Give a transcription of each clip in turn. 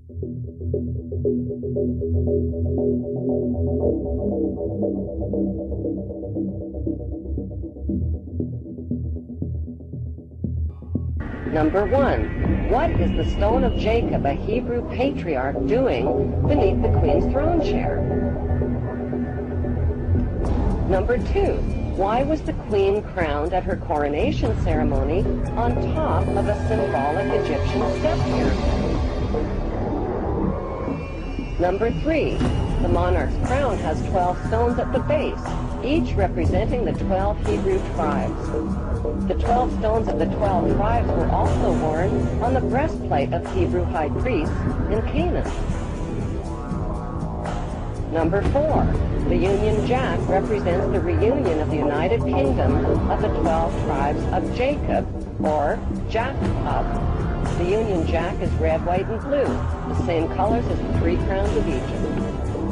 Number 1. What is the stone of Jacob, a Hebrew patriarch, doing beneath the queen's throne chair? Number 2. Why was the queen crowned at her coronation ceremony on top of a symbolic Egyptian scepter? Number 3. The monarch's crown has 12 stones at the base, each representing the 12 Hebrew tribes. The 12 stones of the 12 tribes were also worn on the breastplate of Hebrew high priests in Canaan. Number 4. The Union Jack represents the reunion of the United Kingdom of the 12 tribes of Jacob, or Jacob. The Union Jack is red, white, and blue, the same colors as the 3 crowns of Egypt.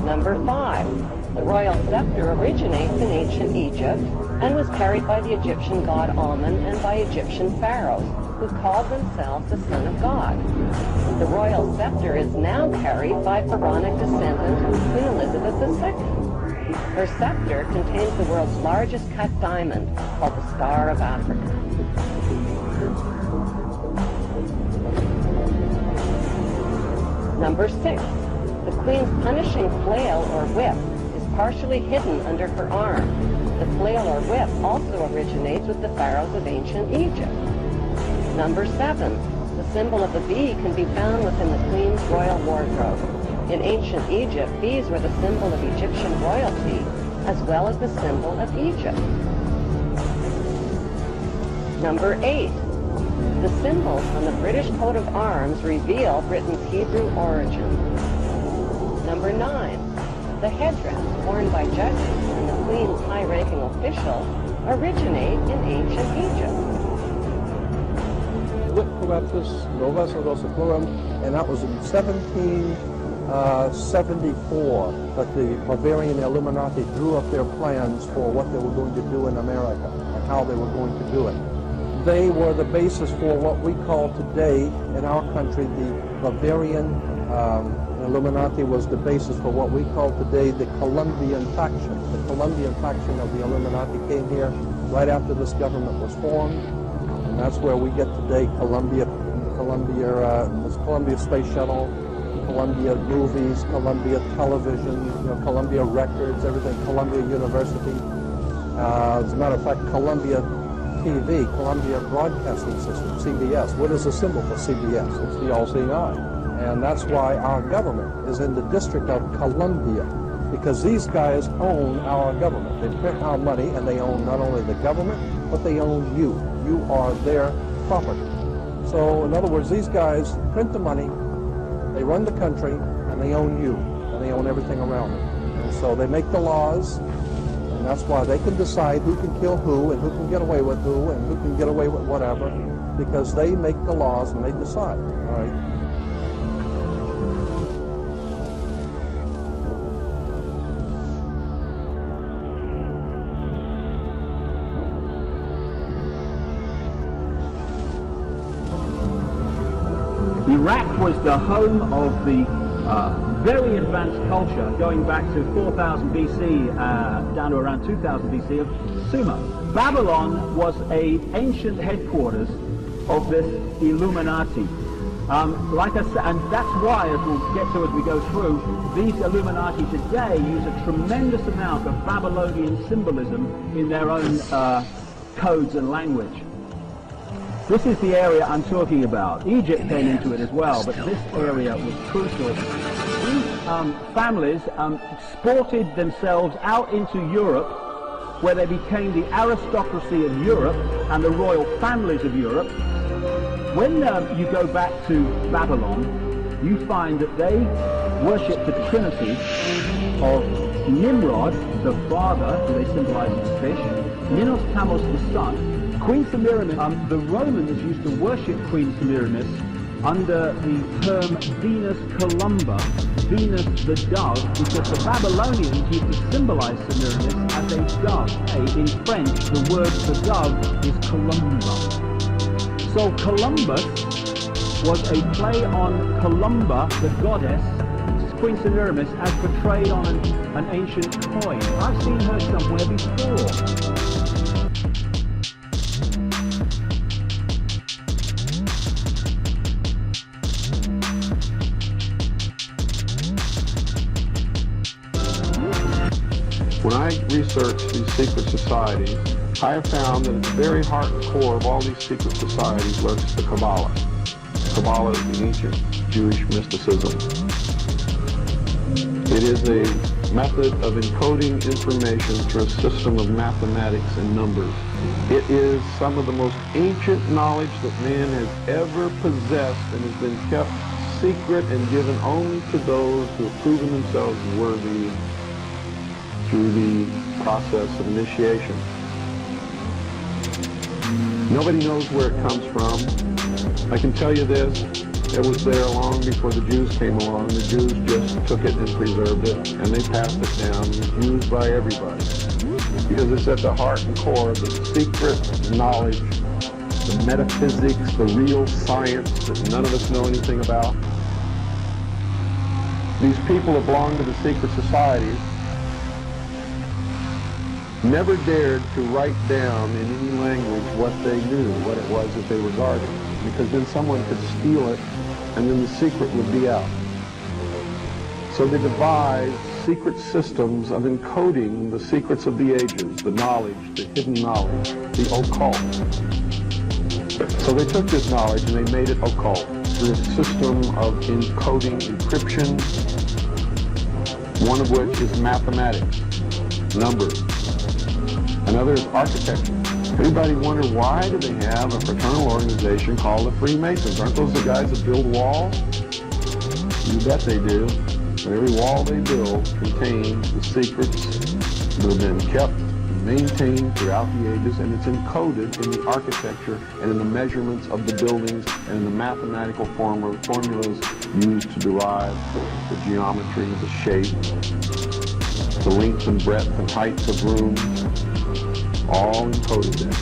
Number 5. The royal scepter originates in ancient Egypt and was carried by the Egyptian god Amun and by Egyptian pharaohs, who called themselves the Son of God. The royal scepter is now carried by pharaonic descendant Queen Elizabeth II. Her scepter contains the world's largest cut diamond, called the Star of Africa. Number 6. The Queen's punishing flail or whip is partially hidden under her arm. The flail or whip also originates with the pharaohs of ancient Egypt. Number 7. The symbol of the bee can be found within the Queen's royal wardrobe. In ancient Egypt, bees were the symbol of Egyptian royalty, as well as the symbol of Egypt. Number 8. The symbols on the British coat of arms reveal Britain's Hebrew origin. Number 9. The headdress worn by judges and the Queen's high-ranking official originate in ancient Egypt. And that was in 1774 that the Bavarian Illuminati drew up their plans for what they were going to do in America and how they were going to do it. They were the basis for what we call today in our country the Bavarian Illuminati was the basis for what we call today the Colombian faction. The Colombian faction of the Illuminati came here right after this government was formed, and that's where we get today Columbia Space Shuttle, Columbia Movies, Columbia Television, Columbia Records, everything, Columbia University. As a matter of fact, Columbia TV, Columbia Broadcasting System, CBS. What is the symbol for CBS? It's the all-seeing eye. And that's why our government is in the District of Columbia, because these guys own our government. They print our money, and they own not only the government, but they own you. You are their property. So, in other words, these guys print the money, they run the country, and they own you, and they own everything around it. And so they make the laws, and that's why they can decide who can kill who, and who can get away with who, and who can get away with whatever, because they make the laws and they decide, all right? Iraq was the home of the very advanced culture going back to 4000 BC down to around 2000 BC of Sumer. Babylon was an ancient headquarters of this Illuminati. Like I said, and that's why, as we'll get to as we go through, these Illuminati today use a tremendous amount of Babylonian symbolism in their own codes and language. This is the area I'm talking about. Egypt came into it as well, but this area was crucial. These families exported themselves out into Europe, where they became the aristocracy of Europe and the royal families of Europe. When you go back to Babylon, you find that they worship the trinity of Nimrod, the father, who they symbolize as a fish, Minos Tamos, the son, Queen Semiramis. The Romans used to worship Queen Semiramis under the term Venus Columba, Venus the dove, because the Babylonians used to symbolize Semiramis as a dove. In French, the word for dove is columba. So Columbus was a play on Columba, the goddess, Queen Semiramis, as portrayed on an ancient coin. I've seen her somewhere before. When I researched these secret societies, I have found that at the very heart and core of all these secret societies lurks the Kabbalah. Kabbalah is the ancient Jewish mysticism. It is a method of encoding information through a system of mathematics and numbers. It is some of the most ancient knowledge that man has ever possessed and has been kept secret and given only to those who have proven themselves worthy through the process of initiation. Nobody knows where it comes from. I can tell you this, it was there long before the Jews came along. The Jews just took it and preserved it, and they passed it down. It was used by everybody because it's at the heart and core of the secret knowledge, the metaphysics, the real science that none of us know anything about. These people that belong to the secret societies never dared to write down in any language what they knew, what it was that they were guarding, because then someone could steal it and then the secret would be out. So they devised secret systems of encoding the secrets of the ages, the knowledge, the hidden knowledge, the occult. So they took this knowledge and they made it occult through a system of encoding encryption, one of which is mathematics, numbers. Another is architecture. Everybody wonder, why do they have a fraternal organization called the Freemasons? Aren't those the guys that build walls? You bet they do. But every wall they build contains the secrets that have been kept and maintained throughout the ages, and it's encoded in the architecture and in the measurements of the buildings and in the mathematical formulas used to derive the geometry, the shape, the length and breadth and height of rooms, all encoded there.